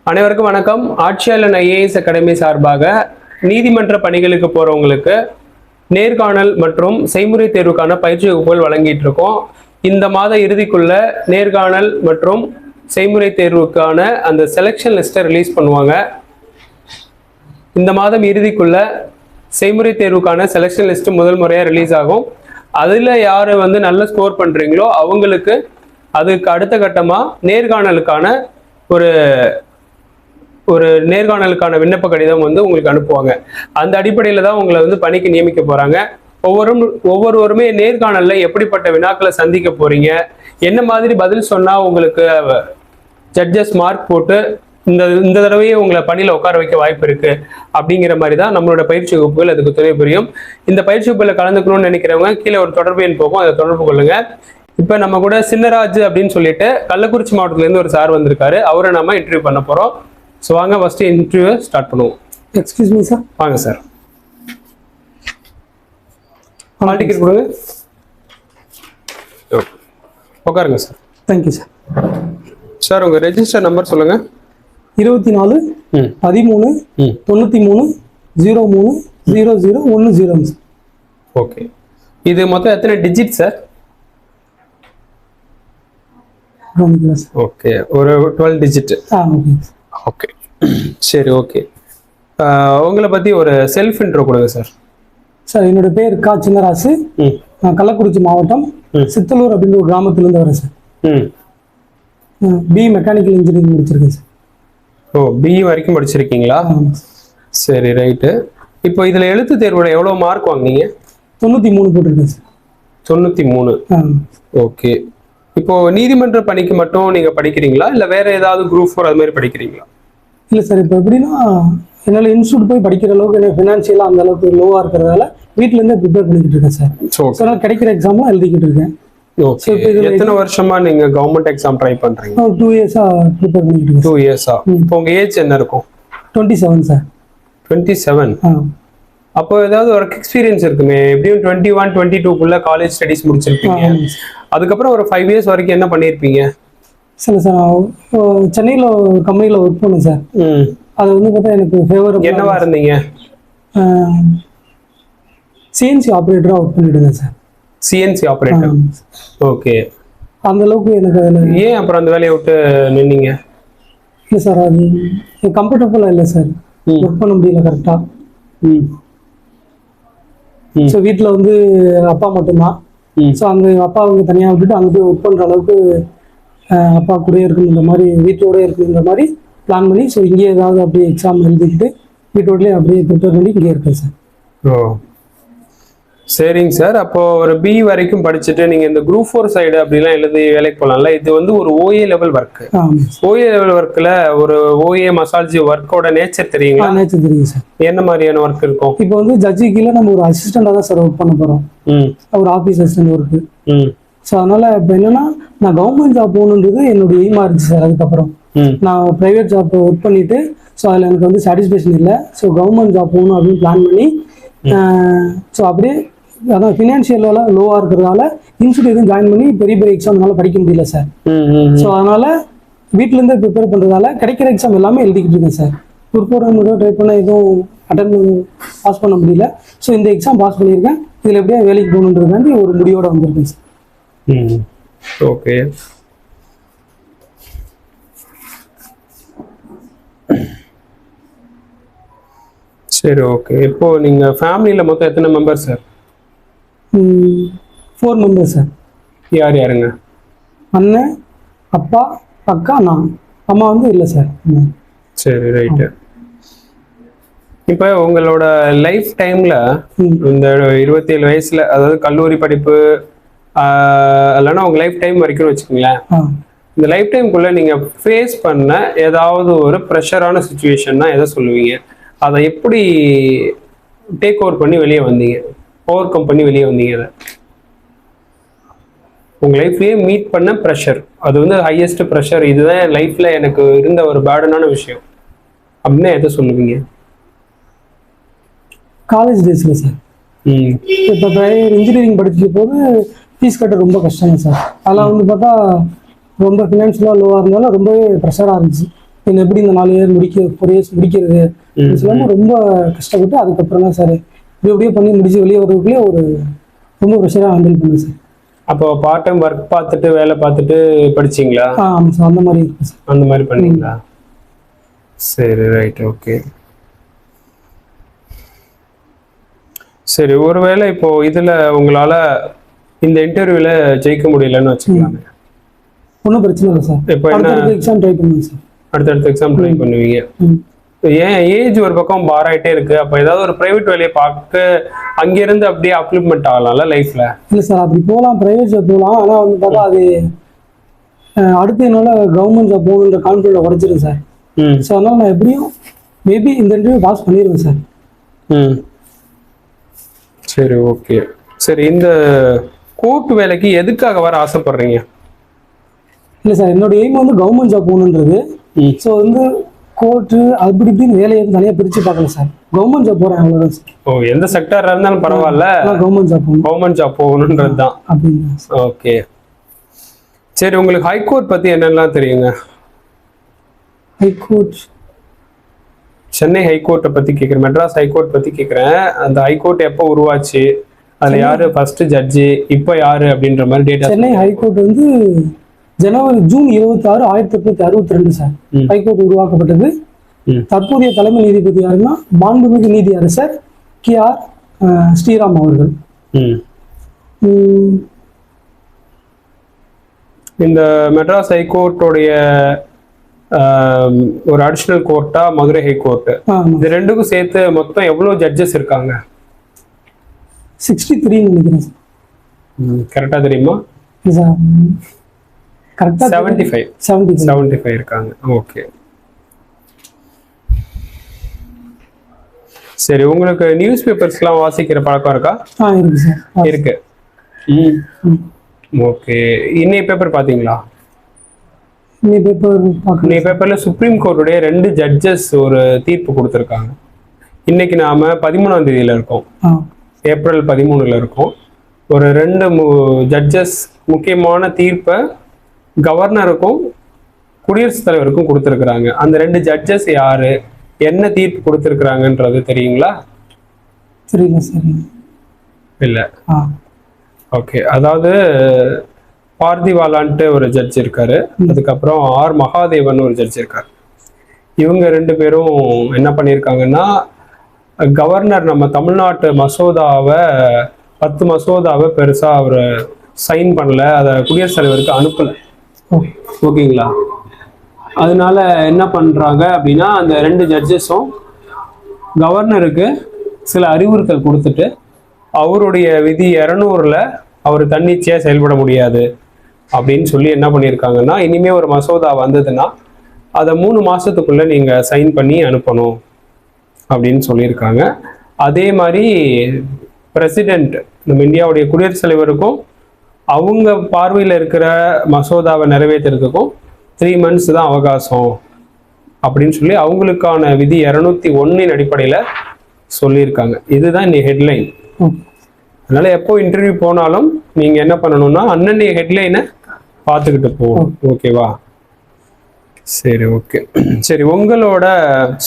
அனைவருக்கும் வணக்கம். ஆட்சியாளன் IAS academy சார்பாக நீதிமன்ற பணிகளுக்கு போறவங்களுக்கு நேர்காணல் மற்றும் செய்முறை தேர்வுக்கான பயிற்சி வகுப்புகள் வழங்கிட்டு இருக்கோம். இந்த மாத இறுதிக்குள்ள நேர்காணல் மற்றும் செய்முறை தேர்வுக்கான அந்த செலெக்ஷன் லிஸ்ட்டை ரிலீஸ் பண்ணுவாங்க. இந்த மாதம் இறுதிக்குள்ள செய்முறை தேர்வுக்கான செலெக்ஷன் லிஸ்ட் முதல் முறையாக ரிலீஸ் ஆகும். அதில் யார் நல்ல ஸ்கோர் பண்ணுறீங்களோ அவங்களுக்கு அதுக்கு அடுத்த கட்டமாக நேர்காணலுக்கான ஒரு நேர்காணலுக்கான விண்ணப்ப கடிதம் உங்களுக்கு அனுப்புவாங்க. அந்த அடிப்படையில் தான் உங்களை பணிக்கு நியமிக்க போகிறாங்க. ஒவ்வொருவருமே நேர்காணலில் எப்படிப்பட்ட வினாக்களை சந்திக்க போகிறீங்க, என்ன மாதிரி பதில் சொன்னால் உங்களுக்கு ஜட்ஜஸ் மார்க் போட்டு இந்த தடவையே உங்களை பணியில் உட்கார வைக்க வாய்ப்பு இருக்கு அப்படிங்கிற மாதிரி தான் நம்மளோட பயிற்சி வகுப்புகள் அதுக்கு துணை புரியும். இந்த பயிற்சி வகுப்புகளில் கலந்துக்கணும்னு நினைக்கிறவங்க கீழே ஒரு தொடர்பு எண் போகும், அதை தொடர்பு கொள்ளுங்க. இப்போ நம்ம கூட சின்னராஜ் அப்படின்னு சொல்லிட்டு கள்ளக்குறிச்சி மாவட்டத்திலேருந்து ஒரு சார் வந்திருக்காரு. அவரை நம்ம இன்டர்வியூ பண்ண போகிறோம். ஸோ வாங்க ஃபர்ஸ்ட் இன்டர்வியூ ஸ்டார்ட் பண்ணுவோம். Excuse me sir. வாங்க சார், ஹால் டிக்கெட் கொடுங்க. உட்காருங்க சார். Thank you sir. சார் உங்கள் ரெஜிஸ்டர் நம்பர் சொல்லுங்கள். 24 13 93 03 0010 சார். ஓகே, இது மொத்தம் எத்தனை டிஜிட் சார்? ஓகே, ஒரு 12 டிஜிட். ஓகே சரி, ஓகே. உங்களை பற்றி ஒரு செல்ஃப் இன்ட்ரோ கொடுங்க சார். சார் என்னோட பேர் கா சின்னராசு. நான் கள்ளக்குறிச்சி மாவட்டம் சித்தலூர் அப்படின்ற ஒரு கிராமத்துலேருந்து வரேன் சார். பி மெக்கானிக்கல் இன்ஜினியரிங் முடிச்சிருக்கேன் சார். ஓ, பிஇ வரைக்கும் படிச்சிருக்கீங்களா? சரி, ரைட்டு. இப்போ இதில் எழுத்து தேர்வோட எவ்வளோ மார்க் வாங்கினீங்க? 93 போட்டிருக்கேன் சார். 93. ஓகே. இப்போ நீதிமன்ற பணிக்கு மட்டும் நீங்க படிக்கிறீங்களா இல்ல வேற ஏதாவது குரூப் 4 அது மாதிரி படிக்கிறீங்களா? இல்லை சார், இப்போ எப்படின்னா என்னால் இன்ஸ்டியூட் போய் படிக்கிற அளவுக்கு எனக்கு ஃபினான்ஷியலாக அந்த அளவுக்கு லோவாக இருக்கிறதால வீட்டிலேருந்தே ப்ரிப்பேர் பண்ணிக்கிட்டு இருக்கேன் சார். ஸோ நான் கிடைக்கிற எக்ஸாம்லாம் எழுதிக்கிட்டு இருக்கேன். ஓகே. எத்தனை வருஷமா நீங்க கவர்மெண்ட் எக்ஸாம் ட்ரை பண்றீங்க? 2 இயர்ஸா ப்ரிப்பேர் பண்ணிக்கிட்டு இருக்கேன். 2 இயர்ஸா? இப்போ உங்க ஏஜ் என்ன இருக்கும்? 27 சார். 27. அப்போ ஏதாவது ஒர்க் எக்ஸ்பீரியன்ஸ் இருக்குமே, எப்படியும் 21 22க்குள்ள காலேஜ் ஸ்டடிஸ் முடிச்சிருப்பீங்க. அதுக்கப்புறம் ஒரு 5 இயர்ஸ் வரைக்கும் என்ன பண்ணியிருப்பீங்க? சார் சென்னையில் ஒரு கம்பெனியில் ஒர்க் பண்ணேன் சார். அது பார்த்தா எனக்கு ஃபேவரபிள். என்னவா இருந்தீங்க? சிஎன்சி ஆப்ரேட்டராக ஒர்க் பண்ணிட்டு இருந்தேன் சார். CNC operator. ஓகே. அந்த அளவுக்கு எனக்கு அதில் ஏன் அப்புறம் அந்த வேலையை விட்டு நின்னீங்க? இல்லை சார், அது கம்ஃபர்டபுளாக இல்லை சார், ஒர்க் பண்ண முடியல கரெக்டாக. ஸோ வீட்டில் அப்பா மட்டும்தான். ஸோ அங்கே அப்பா தனியாக விட்டுட்டு அங்கே போய் ஒர்க் பண்ணுற அளவுக்கு அப்பா கூடயே இருக்கணுன்ற மாதிரி, வீட்டோடய இருக்கணுன்ற மாதிரி பிளான் பண்ணி ஸோ இங்கேயே ஏதாவது அப்படியே எக்ஸாம் எழுதிக்கிட்டு வீட்டோடலேயே அப்படியே ப்ரிப்பேர் பண்ணி இங்கே இருக்கேன் சார். ஓ சரிங்க சார். அப்போ ஒரு பி வரைக்கும் படிச்சுட்டு நீங்க இந்த குரூப் 4 சைடு அப்படிலாம் எழுதி வேலைக்கு போகலாம்ல. இது ஒரு OA level work. OA level ஒர்க்ல ஒரு ஓஏ மசாலஜி ஒர்க்கோட நேச்சர் தெரியுங்களா? நேச்சர் தெரியும் சார். என்ன மாதிரியான ஒர்க் இருக்கும்? இப்போ ஜட்ஜி கீழே நம்ம ஒரு அசிஸ்டண்டா தான் சார் ஒர்க் பண்ண போறோம். ஒரு ஆஃபீஸ் அசிஸ்டன்ட் ஒர்க்கு. ஸோ அதனால இப்போ என்னன்னா, நான் கவர்மெண்ட் ஜாப் போகணுன்றது என்னுடைய எய்மா இருந்துச்சு சார். அதுக்கப்புறம் நான் ப்ரைவேட் ஜாப் ஒர்க் பண்ணிட்டு ஸோ அதில் எனக்கு சாட்டிஸ்ஃபேக்ஷன் இல்லை. ஸோ கவர்மெண்ட் ஜாப் போகணும் அப்படின்னு பிளான் பண்ணி ஸோ அப்படியே அதான் ஃபினான்ஷியலாக லோவாக இருக்கிறதால இன்ஸ்டியூட் எதுவும் ஜாயின் பண்ணி பெரிய பெரிய எக்ஸாம்னால படிக்க முடியல சார். ஸோ அதனால வீட்டிலேருந்தே ப்ரிப்பேர் பண்ணுறதால கிடைக்கிற எக்ஸாம் எல்லாமே எழுதிக்கிட்டு இருக்கேன் சார். குரூப் ட்ரை பண்ண எதுவும் அட்டன் பாஸ் பண்ண முடியல. ஸோ இந்த எக்ஸாம் பாஸ் பண்ணியிருக்கேன். இதில் எப்படியா வேலைக்கு போகணுன்றதுக்காண்டி ஒரு முடிவோட வந்திருக்கேன் சார். ஓகே. சரி, ஓகே. இப்போ நீங்க ஃபேமிலியில மொத்தம் எத்தனை மெம்பர் சார்? 4 members sir. யார் யாருங்க? அண்ணன், அப்பா, அக்கா, நான். அம்மா இல்லை சார். சரி, ரைட்டு. இப்போ உங்களோட லைஃப் டைம்ல இந்த 27 வயசுல, அதாவது கல்லூரி படிப்பு இல்லைன்னா உங்க லைஃப் டைம் வரைக்கும் வச்சுக்கோங்களேன், இந்த லைஃப் டைம்குள்ள நீங்க ஃபேஸ் பண்ண ஏதாவது ஒரு ப்ரெஷரான சுச்சுவேஷன்னா எதை சொல்லுவீங்க? அதை எப்படி டேக் ஓவர் பண்ணி வெளியே வந்தீங்க, ஓவர் கம் பண்ணி வெளியே வந்தீங்க? அதை உங்க லைஃப்லயே மீட் பண்ண ப்ரெஷர், அது ஹையஸ்ட் ப்ரெஷர், இதுதான் என் லைஃப்ல எனக்கு இருந்த ஒரு பேர்டனான விஷயம் அப்படின்னா எதை சொல்லுவீங்க? காலேஜ் டேஸ்ல சார். இப்போ இன்ஜினியரிங் படிச்ச போது ஃபீஸ் கட்ட ரொம்ப கஷ்டங்க சார். அதெல்லாம் பார்த்தா ரொம்ப ஃபினான்ஷியலாக லோவாக இருந்தாலும் ரொம்பவே ப்ரெஷராக இருந்துச்சு. என்ன எப்படி இந்த 4 இயர் 4 இயர்ஸ் முடிக்கிறது சொல்லாமல் ரொம்ப கஷ்டப்பட்டு அதுக்கப்புறம் தான் சார் இப்படி எப்படியோ பண்ணி முடிச்சு வெளியே வரதுக்குள்ளே ஒரு ரொம்ப ப்ரெஷராக ஹேண்டில் பண்ணேன் சார். அப்போ பார்ட் டைம் ஒர்க் பார்த்துட்டு வேலை பார்த்துட்டு படிச்சீங்களா? ஆமாம் சார், அந்த மாதிரி இருக்கும் சார். அந்த மாதிரி பண்ணீங்களா? சரி, ரைட், ஓகே. சரி, ஒருவேளை இப்போ இதுல உங்களால இந்த இன்டர்வியூல ஜெயிக்க முடியலன்னு வச்சுக்கலாம், ஒன்றும் பிரச்சனை இல்லை சார். இப்போ என்ன எக்ஸாம் ட்ரை பண்ணுவேன் சார். அடுத்தடுத்த எக்ஸாம் ட்ரை பண்ணுவீங்க. ஏன் ஏஜ் ஒரு பக்கம் பாராயிட்டே இருக்கு, அப்போ ஏதாவது ஒரு பிரைவேட் வேலையை பார்க்க அங்கிருந்து அப்படியே அப்ளிமெண்ட் ஆகலாம்ல லைஃப்ல? இல்லை சார், அப்படி போகலாம், பிரைவேட் ஜாப் போகலாம். ஆனால் வந்து பார்த்தா அது அடுத்து என்னால் கவர்மெண்ட் ஜாப் போகணுன்ற கான்ஃபிடன்ட் உடச்சிடும் சார். ஸோ அதனால நான் எப்படியும் மேபி இந்த இன்டர்வியூ பாஸ் பண்ணிடுவேன் சார். சரி, ஓகே. சரி, இந்த கோர்ட் வேலைக்கு எதுக்காக வர ஆசைப்படுறீங்க? இல்லை சார், என்னோட எய்ம் வந்து கவர்மெண்ட் ஜாப் போகணுன்றது. ஸோ வந்து கோர்ட்டு அப்படி இப்படின்னு வேலையை தனியாக பிரித்து பார்க்கல சார். கவர்மெண்ட் ஜாப் போகிறேன், அவ்வளோதான் சார். ஓ, எந்த செக்டராக இருந்தாலும் பரவாயில்ல, கவர்மெண்ட் ஜாப் போகணும், கவர்மெண்ட் ஜாப் போகணுன்றது தான். அப்படின்னா ஓகே. சரி, உங்களுக்கு ஹைகோர்ட் பற்றி என்னெல்லாம் தெரியுங்க? ஹைகோர்ட், சென்னை ஹைகோர்ட்டை பற்றி கேட்குறேன், மெட்ராஸ் ஹைகோர்ட் பற்றி கேட்குறேன். அந்த ஹைகோர்ட் எப்போ உருவாச்சு, அதில் யார் ஃபர்ஸ்ட் ஜட்ஜு, இப்போ யார் அப்படின்ற மாதிரி டேட்டா. சென்னை ஹைகோர்ட் வந்து ஜூன் 26, 1862 சார் ஹைகோர்ட் உருவாக்கப்பட்டது. தற்போதைய தலைமை நீதிபதி யாருன்னா மாண்புமிகு நீதி அரசர் KR ஸ்ரீராம் அவர்கள். இந்த மெட்ராஸ் ஹைகோர்ட்டோடைய ஒரு அடிஷனல் கோர்ட்டா மதுரை ஹைகோர்ட், இது ரெண்டுக்கும் சேர்த்து மொத்தம் எவ்வளவு ஜட்ஜஸ் இருக்காங்க? 63 நினைக்கிறேன் சார். கரெக்டா தெரியுமா? கரெக்டா 75 இருக்காங்க. ஓகே. சரி, உங்களுக்கு நியூஸ் பேப்பர்ஸ்லாம் வாசிக்கிற பழக்கம் இருக்கா? இருக்கு சார். இருக்கு. ஓகே. இன்னைய பேப்பர் பாத்தீங்களா? இன்னைய பேப்பர்ல சுப்ரீம் கோர்ட்டுடைய 2 ஜட்ஜஸ் ஒரு தீர்ப்பு கொடுத்துருக்காங்க. இன்னைக்கு நாம 13ஆம் தேதியில இருக்கோம், ஏப்ரல் 13ல இருக்கோம். ஒரு 2 ஜட்ஜஸ் முக்கியமான தீர்ப்பை கவர்னருக்கும் குடியரசுத் தலைவருக்கும் கொடுத்துருக்குறாங்க. அந்த 2 ஜட்ஜஸ் யாரு, என்ன தீர்ப்பு கொடுத்துருக்குறாங்கன்றது தெரியுங்களா? தெரியல சார். இல்லை. ஓகே. அதாவது பார்திவாலான்ட்டு ஒரு ஜட்ஜ் இருக்காரு, அதுக்கப்புறம் R மகாதேவன் ஒரு ஜட்ஜ் இருக்காரு. இவங்க 2 பேரும் என்ன பண்ணியிருக்காங்கன்னா, கவர்னர் நம்ம தமிழ்நாட்டு மசோதாவை 10 மசோதாவை பெருசா அவர் சைன் பண்ணல, அதை குடியரசுத் தலைவருக்கு அனுப்பல. ஓகேங்களா? அதனால என்ன பண்றாங்க அப்படின்னா, அந்த 2 ஜட்ஜஸும் கவர்னருக்கு சில அறிவுறுத்தல் கொடுத்துட்டு அவருடைய விதி 200ல அவர் தன்னிச்சையா செயல்பட முடியாது அப்படின்னு சொல்லி என்ன பண்ணியிருக்காங்கன்னா, இனிமே ஒரு மசோதா வந்ததுன்னா அதை 3 மாசத்துக்குள்ள நீங்க சைன் பண்ணி அனுப்பணும் அப்படின்னு சொல்லியிருக்காங்க. அதே மாதிரி பிரசிடென்ட் நம்ம இந்தியாவுடைய குடியரசுத் தலைவருக்கும் அவங்க பார்வையில் இருக்கிற மசோதாவை நிறைவேற்றுறதுக்கும் 3 months தான் அவகாசம் அப்படின்னு சொல்லி அவங்களுக்கான விதி 201 அடிப்படையில் சொல்லியிருக்காங்க. இதுதான் இந்த ஹெட்லைன். அதனால எப்போ இன்டர்வியூ போனாலும் நீங்க என்ன பண்ணணும்னா அன்னன்னைய ஹெட்லைனை பார்த்துக்கிட்டு போகணும். ஓகேவா? சரி, ஓகே. சரி, உங்களோட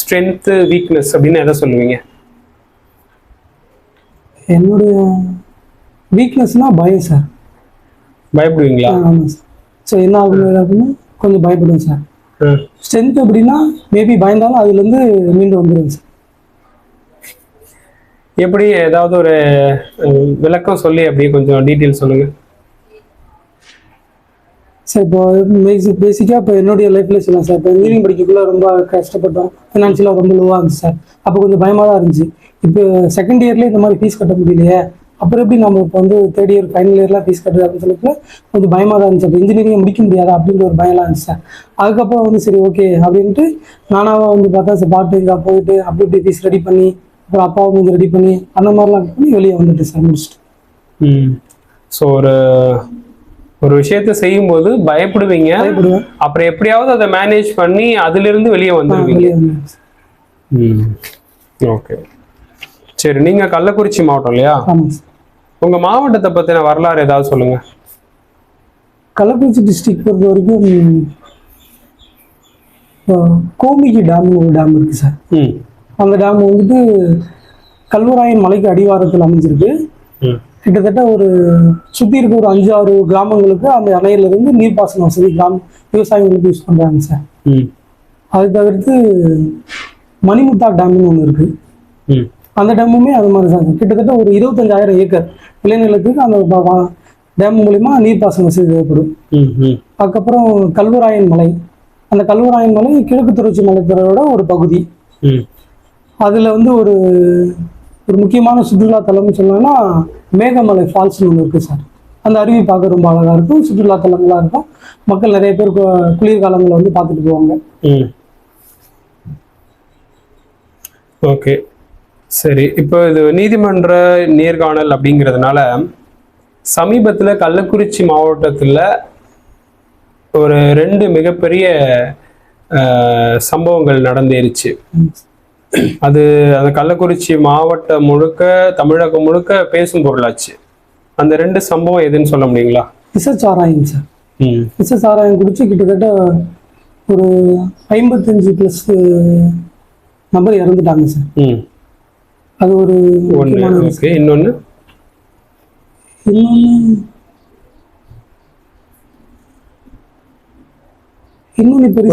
ஸ்ட்ரென்த் வீக்னஸ் அப்படின்னு எதை சொல்லுவீங்க? என்னுடைய வீக்னஸ்னா பயம் சார். பயப்படுவீங்களா? ஆமாம் சார். ஸோ என்ன ஆகும் அப்படின்னா கொஞ்சம் பயப்படுவேன் சார். ஸ்ட்ரென்த் அப்படின்னா மேபி பயந்தாலும் அதுலேருந்து மீண்டு வந்துடுவேன் சார். எப்படி, ஏதாவது ஒரு விளக்கம் சொல்லி அப்படியே கொஞ்சம் டீட்டெயில் சொல்லுங்க சார். இப்போ பேசிக்காக இப்போ என்னுடைய லைஃப்பில் சொல்லலாம் சார். இப்போ இன்ஜினியரிங் படிக்கக்குள்ள ரொம்ப கஷ்டப்பட்டோம், ஃபினான்ஷியலாக ரொம்ப லோவாக இருந்துச்சு சார். அப்போ கொஞ்சம் பயமாக தான் இருந்துச்சு. இப்போ செகண்ட் இயர்லேயே இந்த மாதிரி ஃபீஸ் கட்ட முடியலையே, அப்புறம் எப்படி நம்ம இப்போ வந்து தேர்ட் இயர் ஃபைனல் இயர்லாம் ஃபீஸ் கட்டுறது அப்படின்னு சொல்லிட்டு கொஞ்சம் பயமாக தான் இருந்துச்சு. அப்போ இன்ஜினியரிங் முடிக்க முடியாதா அப்படின்ற ஒரு பயம்லாம் இருந்துச்சு சார். அதுக்கப்புறம் வந்து சரி ஓகே அப்படின்ட்டு நானாக வந்து பார்த்தா சார் பார்ட் டைம் ஜாப் போயிட்டு அப்படி இப்படி ஃபீஸ் ரெடி பண்ணி அப்புறம் அப்பாவும் கொஞ்சம் ரெடி பண்ணி அந்த மாதிரிலாம் பண்ணி வெளியே வந்துட்டு சார் முடிச்சுட்டு. ஸோ ஒரு விஷயத்த செய்யும்போது பயப்படுவீங்க, அப்புறம் எப்படியாவது அதை மேனேஜ் பண்ணி அதிலிருந்து வெளியே வந்துடுவீங்க. ஓகே. சரி, நீங்க கள்ளக்குறிச்சி மாவட்டம் இல்லையா? உங்க மாவட்டத்தை பத்தின வரலாறு ஏதாவது சொல்லுங்க. கள்ளக்குறிச்சி டிஸ்ட்ரிக்ட் பொறுத்த வரைக்கும் கோமிகி டேம்னு ஒரு டேம் இருக்குது சார். ம் அந்த டேம் வந்துட்டு கல்வராயன் மலைக்கு அடிவாரத்தில் அமைஞ்சிருக்கு. ம் கிட்டத்தட்ட ஒரு சுற்றி இருக்க ஒரு 5-6 கிராமங்களுக்கு அந்த அணையிலிருந்து நீர்ப்பாசன வசதி விவசாயிகளுக்கு யூஸ் பண்ணுறாங்க சார். ம் அது தவிர்த்து மணிமுத்தா டேம்னு ஒன்று இருக்குது. ம் அந்த டேமுமே அது மாதிரி தான் கிட்டத்தட்ட ஒரு 25,000 ஏக்கர் விளைநிலத்துக்கு அந்த டேம் மூலிமா நீர்ப்பாசன வசதி தேவைப்படும். ம் ம் அதுக்கப்புறம் கல்வராயன் மலை, அந்த கல்வராயன் மலை கிழக்கு தொடர்ச்சி மலைத்தொடரோட ஒரு பகுதி. ம் அதில் வந்து ஒரு முக்கியமான சுற்றுலா தலம்னு சொல்லணும்னா மேகமலை ஃபால்ஸ்னு ஒன்று இருக்குது சார். அந்த அருவி பார்க்க ரொம்ப அழகாக இருக்கும், சுற்றுலா தலங்களாக இருக்கும். மக்கள் நிறைய பேர் குளிர்காலங்களில் வந்து பார்த்துட்டு போவாங்க. ம் ஓகே சரி. இப்போ இது நீதிமன்ற நேர்காணல் அப்படிங்கிறதுனால சமீபத்தில் கள்ளக்குறிச்சி மாவட்டத்தில் ஒரு 2 மிகப்பெரிய சம்பவங்கள் நடந்தேருச்சு. அது அந்த கள்ளக்குறிச்சி மாவட்டம் முழுக்க, தமிழகம் முழுக்க பேசும் பொருளாச்சு. அந்த 2 சம்பவம் எதுன்னு சொல்ல முடியுங்களா? விஷச்சாராயம் சார். விஷச்சாராயம் குடிச்சு கிட்டத்தட்ட ஒரு 55+ நபர் இறந்துட்டாங்க சார். அது ஒரு இன்னொன்னு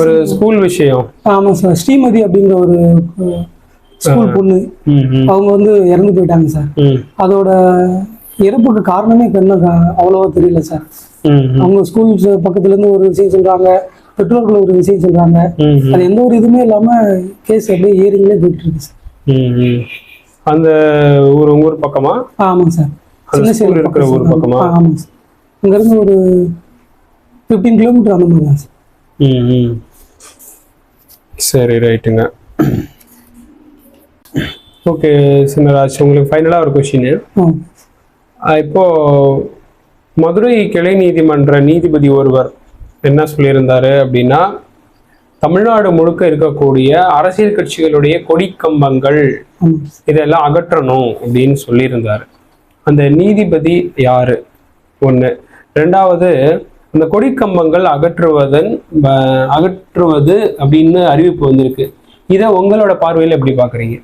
ஒரு ஸ்கூல் விஷயம். ஆமா சார், ஸ்ரீமதி அப்படிங்கிற ஒரு ஸ்கூல் பொண்ணு, அவங்க வந்து இறந்து போயிட்டாங்க சார். அதோட இறப்புக்கு காரணமே என்ன அவ்வளவா தெரியல சார். அவங்க ஸ்கூல் பக்கத்துல இருந்து ஒரு விஷயம் சொல்றாங்க, பெற்றோர்கள் ஒரு விஷயம் சொல்றாங்க. அது எந்த ஒரு இதுவுமே இல்லாம கேஸ் அப்படியே ஏறிங்களே போயிட்டு இருக்கு சார். அந்த ஊர் பக்கமா? ஆமாங்க சார், சின்ன சேலம் இருக்கிற ஊர் பக்கமா? ஆமாங்க சார், அங்க இருந்து ஒரு 15 கிலோமீட்டர் அந்த மாதிரி தான் சார். சரி ரைட்டுங்க. ஓகே சின்னராஜ், உங்களுக்கு ஃபைனலாக ஒரு கொஸ்டின். இப்போ மதுரை கிளை நீதிமன்ற நீதிபதி ஒருவர் என்ன சொல்லியிருந்தாரு அப்படின்னா, தமிழ்நாடு முழுக்க இருக்கக்கூடிய அரசியல் கட்சிகளுடைய கொடிக்கம்பங்கள் இதெல்லாம் அகற்றணும் அப்படின்னு சொல்லியிருந்தாரு. அந்த நீதிபதி யாரு? ஒன்று. ரெண்டாவது, அந்த கொடிக்கம்பங்கள் அகற்றுவது அப்படின்னு அறிவிப்பு வந்திருக்கு. இதை உங்களோட பார்வையில் எப்படி பாக்குறீங்க?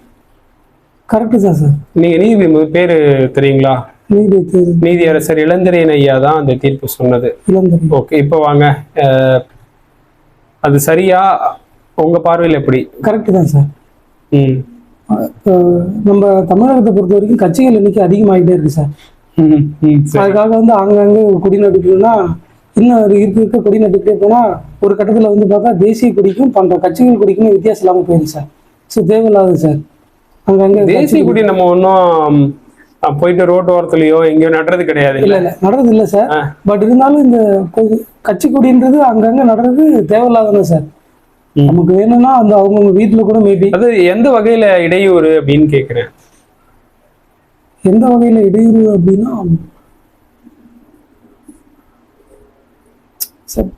கரெக்டு தான் சார். நீங்க நீதிபதி பேரு தெரியுங்களா? நீதியரசர் இளந்திரையன் ஐயா தான் அந்த தீர்ப்பு சொன்னது. ஓகே, இப்போ வாங்க, அது சரியா உங்க பார்வையில் எப்படி? கரெக்டு தான் சார். நம்ம தமிழகத்தை பொறுத்த வரைக்கும் கட்சிகள் எண்ணிக்கை அதிகமாகிட்டே இருக்கு சார். அதுக்காக வந்து அங்கங்கே கொடி நட்டுக்கணும்னா இன்னும் இருக்க கொடி நட்டுக்கிட்டே போனா ஒரு கட்டத்துல வந்து பார்த்தா தேசிய கொடிக்கும் பண்ற கட்சிகள் கொடிக்குமே வித்தியாசம் இல்லாம போயிடுது சார். So தேவையில்லாது sir. அங்கங்க தேசிய கொடி நம்ம ஒன்றும் போயிட்டு ரோட்டு ஓரத்துலயோ எங்கேயோ நடுறது கிடையாது. இல்ல நடுறது இல்லை சார். பட் இருந்தாலும் இந்த கட்சி கொடின்றது அங்கங்க நடுறது தேவையில்லாதானே சார். நமக்கு வேணும்னா அந்த அவங்கவுங்க வீட்டுல கூட மேபி. அது எந்த வகையில இடையூறு அப்படின்னு கேக்குறேன். எந்த வகையில இடையூறு அப்படின்னா சார்,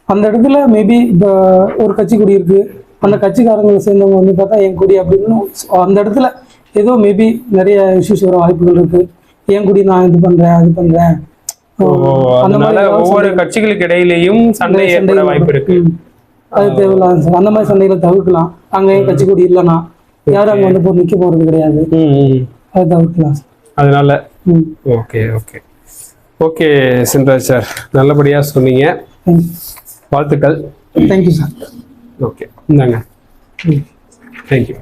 அந்த இடத்துல மேபி இப்போ ஒரு கட்சி கொடி இருக்கு, அந்த கட்சிக்காரங்களை சேர்ந்தவங்க வந்து பார்த்தா என் கொடி அப்படின்னு அந்த இடத்துல ஏதோ மேபி நிறைய இஷ்யூஸ் வர வாய்ப்புகள் இருக்கு. என் கொடி நான் இது பண்றேன் அது பண்றேன், அந்த மாதிரி ஒவ்வொரு கட்சிகளுக்கு இடையிலையும் சண்டை ஏற்பட வாய்ப்பு இருக்கு. அது தேவையில்லாத சார். அந்த மாதிரி சண்டைகளை தவிர்க்கலாம். அங்க என் கட்சி கொடி இல்லைன்னா யாரும் அங்க வந்து போய் நிக்க போறது கிடையாது. அதை தவிர்க்கலாம் சார். அதனால okay okay okay Chinraj sir, நல்லபடியா சொன்னீங்க. வாழ்த்துக்கள். Thank you sir. ஓகே, இந்தாங்க. தேங்க்யூ.